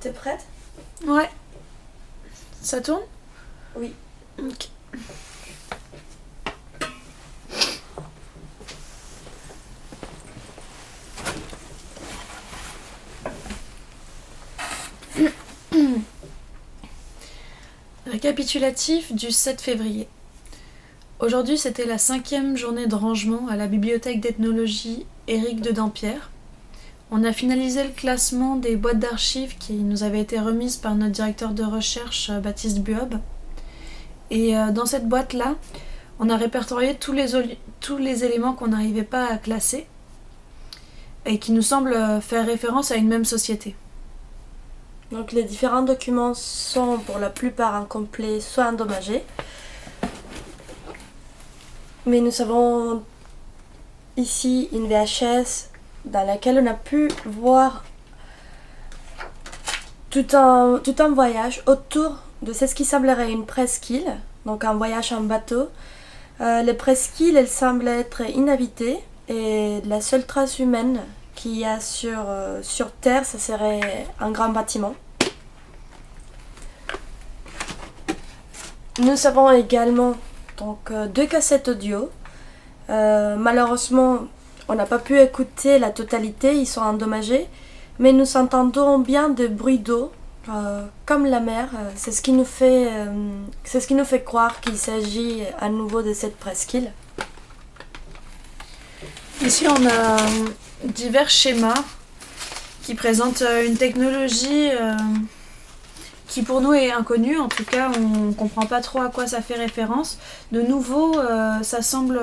T'es prête? Ouais. Ça tourne? Oui. Ok. Récapitulatif du 7 février. Aujourd'hui, c'était la 5e journée de rangement à la bibliothèque d'ethnologie Éric de Dampierre. On a finalisé le classement des boîtes d'archives qui nous avaient été remises par notre directeur de recherche, Baptiste Buob. Et dans cette boîte-là, on a répertorié tous les éléments qu'on n'arrivait pas à classer et qui nous semblent faire référence à une même société. Donc les différents documents sont pour la plupart incomplets, soit endommagés. Mais nous avons ici une VHS dans laquelle on a pu voir tout un voyage autour de ce qui semblerait une presqu'île, donc un voyage en bateau. Les presqu'îles, elles semblent être inhabitées et la seule trace humaine qu'il y a sur Terre, ce serait un grand bâtiment. Nous avons également donc, 2 cassettes audio. Malheureusement, on n'a pas pu écouter la totalité, ils sont endommagés, mais nous entendons bien des bruits d'eau, comme la mer. C'est ce qui nous fait croire qu'il s'agit à nouveau de cette presqu'île. Ici, on a divers schémas qui présentent une technologie qui pour nous est inconnue. En tout cas, on ne comprend pas trop à quoi ça fait référence. De nouveau, ça semble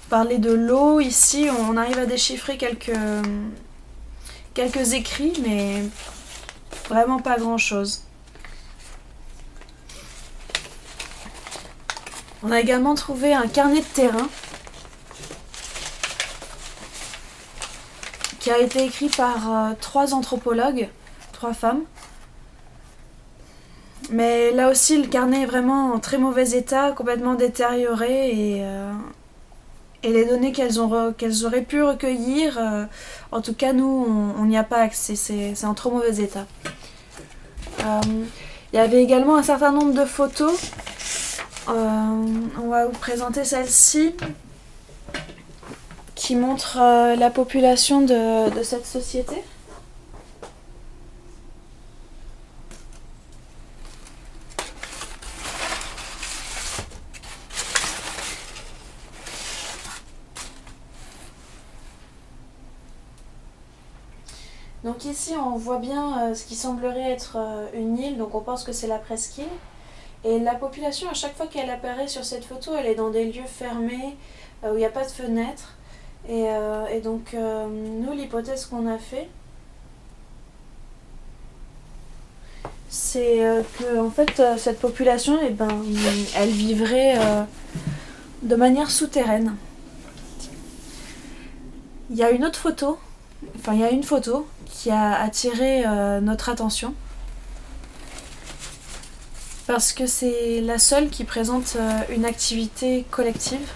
parler de l'eau. Ici, on arrive à déchiffrer quelques écrits, mais vraiment pas grand-chose. On a également trouvé un carnet de terrain qui a été écrit par 3 anthropologues, 3 femmes. Mais là aussi, le carnet est vraiment en très mauvais état, complètement détérioré, et les données qu'elles auraient pu recueillir, en tout cas, nous, on n'y a pas accès, c'est en trop mauvais état. Il y avait également un certain nombre de photos. On va vous présenter celle-ci, qui montre la population de cette société. Donc ici on voit bien ce qui semblerait être une île, donc on pense que c'est la presqu'île. Et la population, à chaque fois qu'elle apparaît sur cette photo, elle est dans des lieux fermés, où il n'y a pas de fenêtres. Et donc nous, l'hypothèse qu'on a fait, c'est que en fait, cette population, elle vivrait de manière souterraine. Il y a une photo qui a attiré notre attention parce que c'est la seule qui présente une activité collective.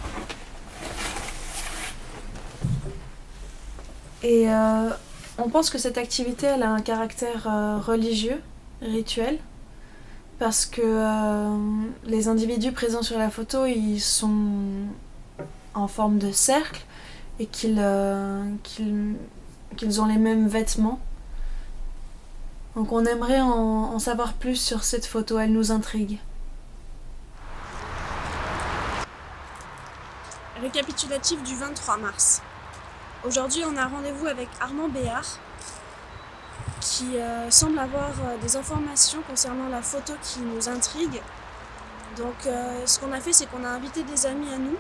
Et on pense que cette activité, elle a un caractère religieux, rituel, parce que les individus présents sur la photo, ils sont en forme de cercle et qu'ils ont les mêmes vêtements. Donc on aimerait en savoir plus sur cette photo, elle nous intrigue. Récapitulatif du 23 mars. Aujourd'hui, on a rendez-vous avec Armand Béard, qui semble avoir des informations concernant la photo qui nous intrigue. Donc ce qu'on a fait, c'est qu'on a invité des amis à nous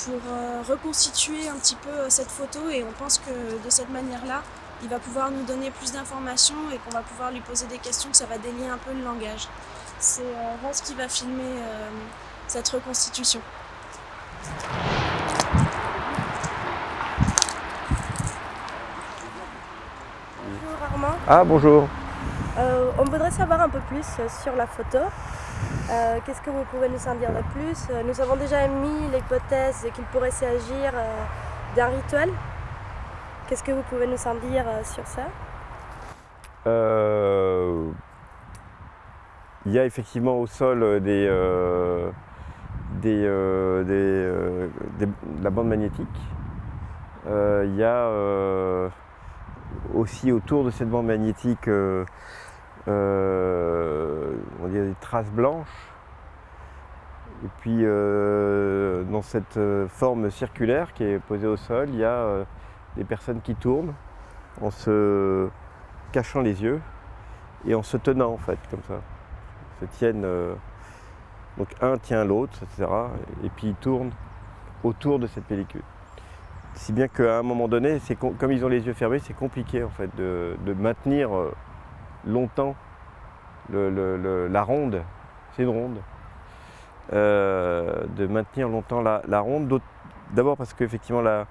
pour reconstituer un petit peu cette photo, et on pense que de cette manière-là, il va pouvoir nous donner plus d'informations et qu'on va pouvoir lui poser des questions, que ça va délier un peu le langage. C'est Rose qui va filmer cette reconstitution. Bonjour Armand. Ah bonjour. On voudrait savoir un peu plus sur la photo. Qu'est-ce que vous pouvez nous en dire de plus? Nous avons déjà émis l'hypothèse qu'il pourrait s'agir d'un rituel. Qu'est-ce que vous pouvez nous en dire sur ça? Il y a effectivement au sol de la bande magnétique. Il y a aussi autour de cette bande magnétique on dirait des traces blanches. Et puis dans cette forme circulaire qui est posée au sol, il y a des personnes qui tournent en se cachant les yeux et en se tenant en fait comme ça. Ils se tiennent, donc un tient l'autre, etc. Et puis ils tournent autour de cette pellicule. Si bien qu'à un moment donné, comme ils ont les yeux fermés, c'est compliqué en fait de maintenir longtemps la ronde. C'est une ronde. De maintenir longtemps la ronde. D'abord parce qu'effectivement la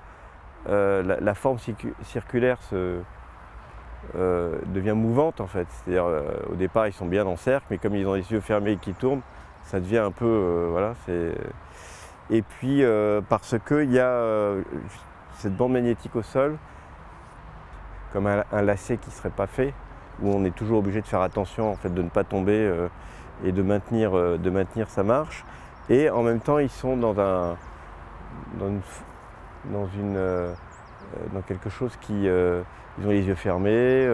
forme circulaire devient mouvante en fait. C'est-à-dire au départ ils sont bien en cercle, mais comme ils ont les yeux fermés et qu'ils tournent, ça devient un peu voilà. Et puis parce qu'il y a cette bande magnétique au sol, comme un lacet qui ne serait pas fait, où on est toujours obligé de faire attention en fait, de ne pas tomber et de maintenir sa marche. Et en même temps, ils sont dans quelque chose qui... ils ont les yeux fermés,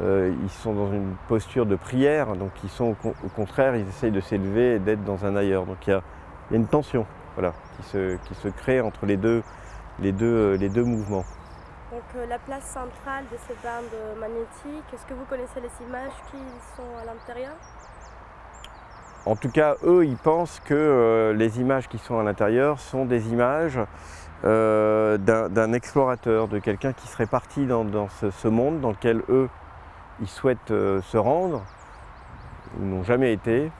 ils sont dans une posture de prière, donc ils sont au contraire, ils essayent de s'élever et d'être dans un ailleurs. Donc il y a une tension voilà, qui se crée entre les deux mouvements. Donc la place centrale de ces bandes magnétiques, est-ce que vous connaissez les images qui sont à l'intérieur? En tout cas, eux, ils pensent que les images qui sont à l'intérieur sont des images d'un explorateur, de quelqu'un qui serait parti dans ce monde dans lequel eux, ils souhaitent se rendre, ou n'ont jamais été.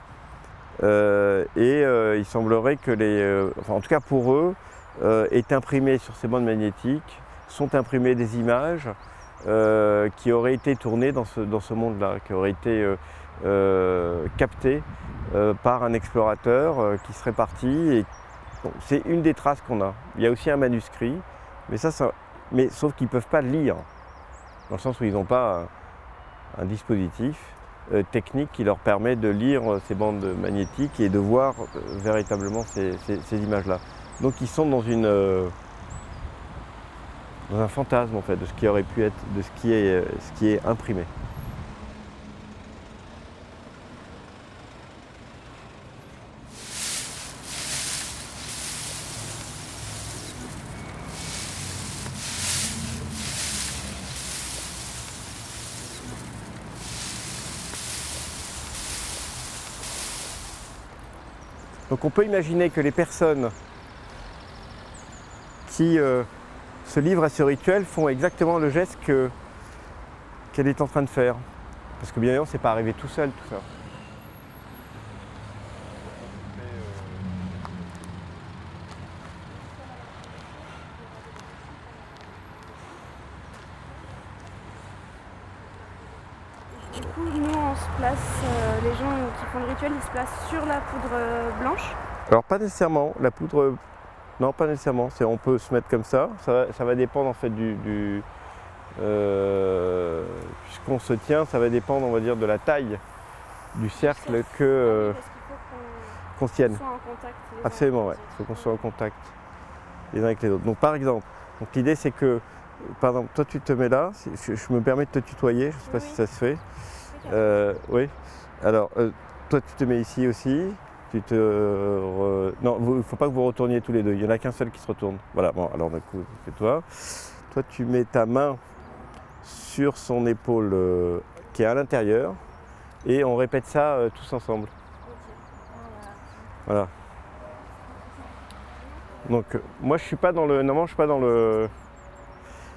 Il semblerait que enfin, en tout cas pour eux, est imprimé sur ces bandes magnétiques, sont imprimées des images qui auraient été tournées dans ce monde-là, qui auraient été captées par un explorateur qui serait parti. Et, bon, c'est une des traces qu'on a. Il y a aussi un manuscrit, mais sauf qu'ils ne peuvent pas le lire, dans le sens où ils n'ont pas un dispositif technique qui leur permet de lire ces bandes magnétiques et de voir véritablement ces images-là. Donc ils sont dans un fantasme en fait de ce qui aurait pu être, de ce qui est imprimé. Donc on peut imaginer que les personnes qui se livrent à ce rituel font exactement le geste qu'elle est en train de faire. Parce que bien évidemment, c'est pas arrivé tout seul tout ça. Du coup, nous on se place, les gens qui font le rituel, ils se placent sur la poudre blanche. Alors pas nécessairement, la poudre, non pas nécessairement, on peut se mettre comme ça va dépendre en fait puisqu'on se tient, ça va dépendre on va dire de la taille du cercle que qu'on se tienne. Soit en contact. Absolument, ouais, il faut qu'on soit en contact les uns avec les autres. Donc par exemple, l'idée c'est que, par exemple, toi tu te mets là, je me permets de te tutoyer, je ne sais pas si ça se fait. Oui, alors toi tu te mets ici aussi. Non, il ne faut pas que vous retourniez tous les deux, il n'y en a qu'un seul qui se retourne. Voilà, bon, alors d'un coup, fais-toi. Toi, tu mets ta main sur son épaule qui est à l'intérieur et on répète ça tous ensemble. Voilà. Donc, moi, je ne suis pas dans le. Normalement, je ne suis pas dans le.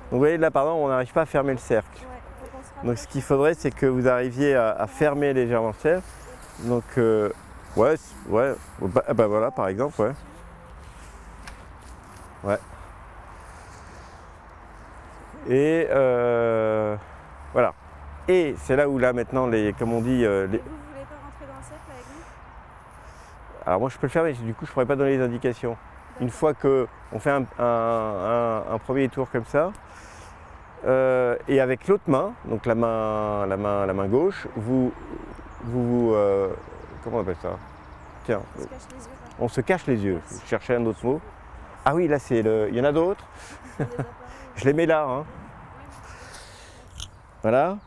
Donc, vous voyez, là, pardon, on n'arrive pas à fermer le cercle. Donc, ce qu'il faudrait, c'est que vous arriviez à fermer légèrement le cercle. Donc, ouais, bah voilà par exemple, ouais. Ouais. Et voilà. Et c'est là où là maintenant comme on dit. Et vous voulez pas rentrer dans le cercle avec nous? Alors moi je peux le faire mais du coup je pourrais pas donner les indications. Une fois qu'on fait un premier tour comme ça, et avec l'autre main, donc la main gauche, comment on appelle ça? Tiens, on se cache les yeux. Je cherchais un autre mot. Ah oui, là c'est le. Il y en a d'autres. Je les mets là. Hein. Voilà.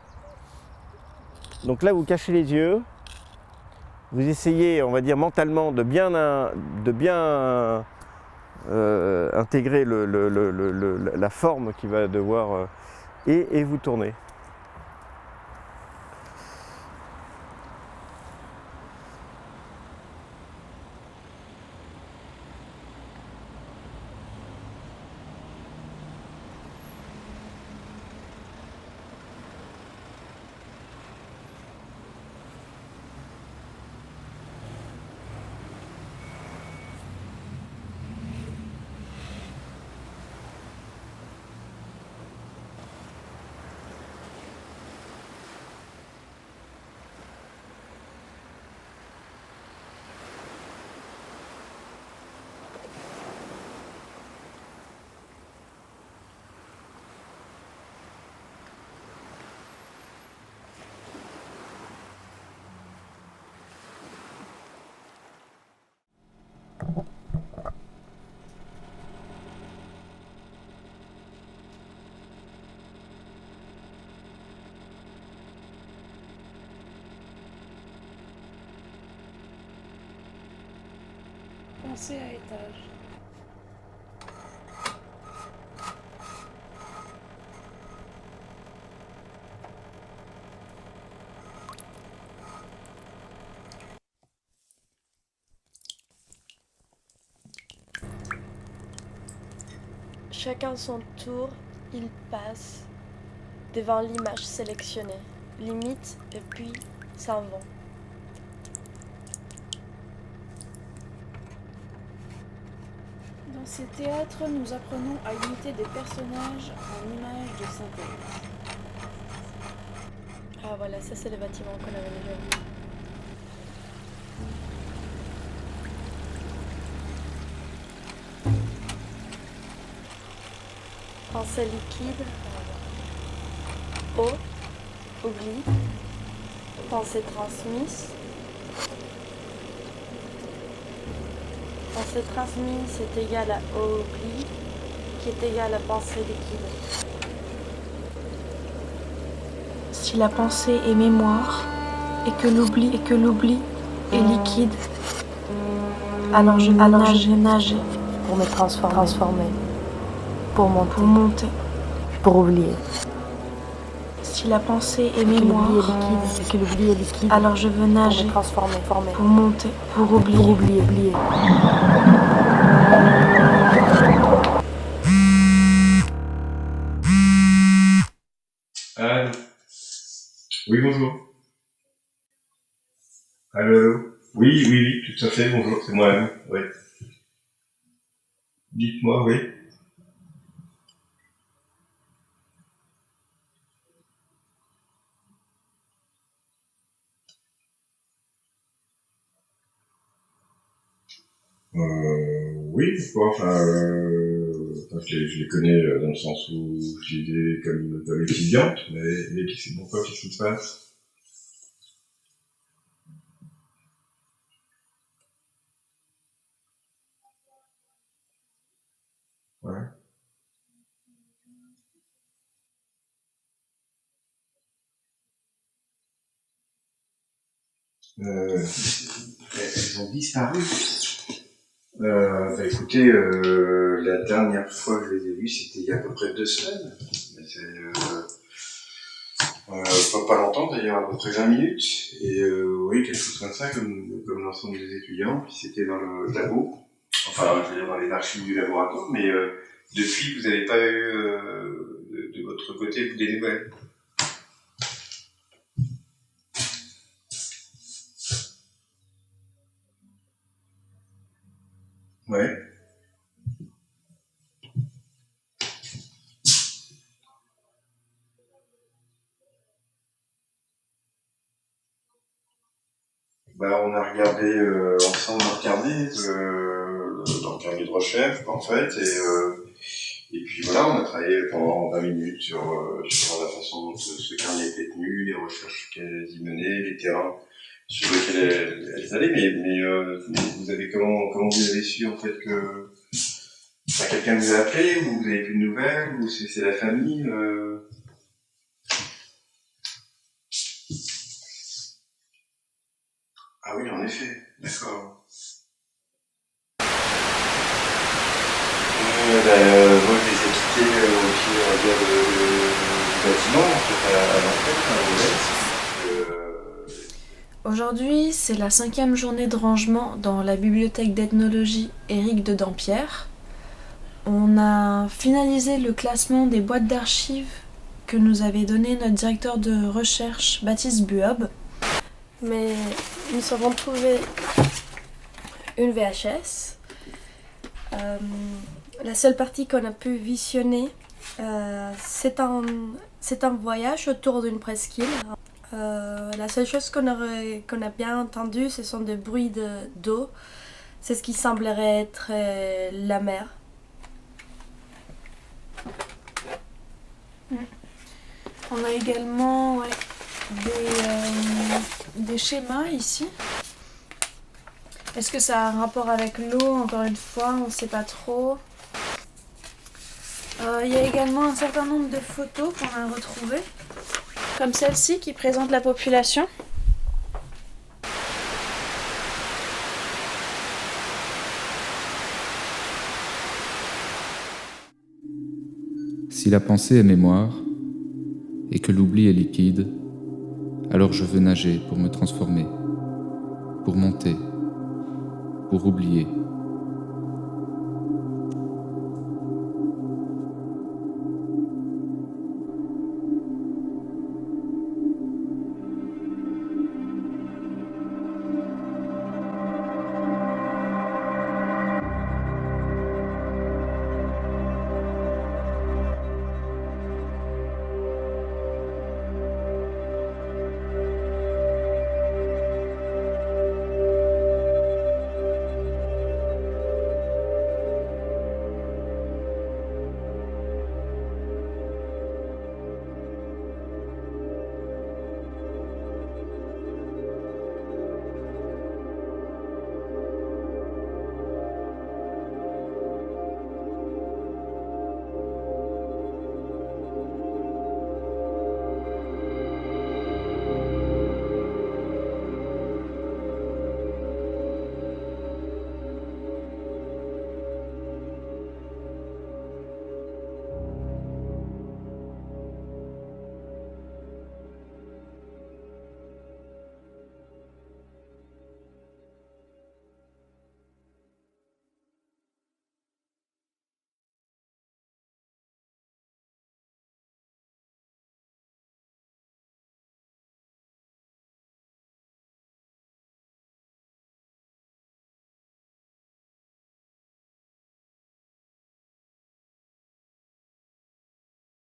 Donc là, vous cachez les yeux. Vous essayez, on va dire mentalement, de bien intégrer la forme qui va devoir. Et vous tournez. Pensée à étage. Chacun son tour, il passe devant l'image sélectionnée, limite et puis s'en vont. Dans ces théâtres, nous apprenons à imiter des personnages en images de synthèse. Ah voilà, ça c'est le bâtiment qu'on avait déjà vu. Pensée liquide, eau, oubli, pensée transmise. Pensée transmise est égale à eau oubli, qui est égale à pensée liquide. Si la pensée est mémoire et que l'oubli est liquide, alors je vais nager Pour me transformer, pour monter. pour oublier. Si la pensée est mémoire Et que l'oubli est liquide, alors je veux pour nager me transformer, pour monter, pour oublier. Allô. Oui, bonjour. Allô. Oui, tout à fait, bonjour, c'est moi-même, oui. Dites-moi, oui. Oui, pourquoi, je les connais dans le sens où je les ai comme étudiante, mais pourquoi, qu'est-ce qui se passe? Ouais. Elles ont disparu. Écoutez, la dernière fois que je les ai vues, c'était il y a à peu près 2 semaines. Mais pas longtemps d'ailleurs, à peu près 20 minutes. Et oui, quelque chose comme ça, comme l'ensemble des étudiants. Puis c'était dans le labo, enfin, je veux dire dans les archives du laboratoire. Mais depuis, vous n'avez pas eu de votre côté vous, des nouvelles? Ouais. On a regardé ensemble, dans le carnet de recherche en fait, Et puis voilà, on a travaillé pendant 20 minutes sur la façon dont ce carnet était tenu, les recherches qu'elles y menaient, les terrains sur lesquels elles allaient. Mais vous avez comment vous avez su en fait que quelqu'un vous a appelé, ou vous avez plus de nouvelles, ou c'est la famille Ah oui, en effet, d'accord. Moi, je les ai quittés au pied, on va dire, du bâtiment, en fait, à l'entrée, à l'ouest. Aujourd'hui, c'est la 5e journée de rangement dans la bibliothèque d'ethnologie Éric de Dampierre. On a finalisé le classement des boîtes d'archives que nous avait donné notre directeur de recherche, Baptiste Buob. Mais nous avons trouvé une VHS. La seule partie qu'on a pu visionner, c'est un voyage autour d'une presqu'île. La seule chose qu'on a bien entendu, ce sont des bruits d'eau. C'est ce qui semblerait être la mer. On a également des schémas ici. Est-ce que ça a un rapport avec l'eau? Encore une fois, on ne sait pas trop. Il y a également un certain nombre de photos qu'on a retrouvées, comme celle-ci qui présente la population. Si la pensée est mémoire, et que l'oubli est liquide, alors je veux nager pour me transformer, pour monter, pour oublier.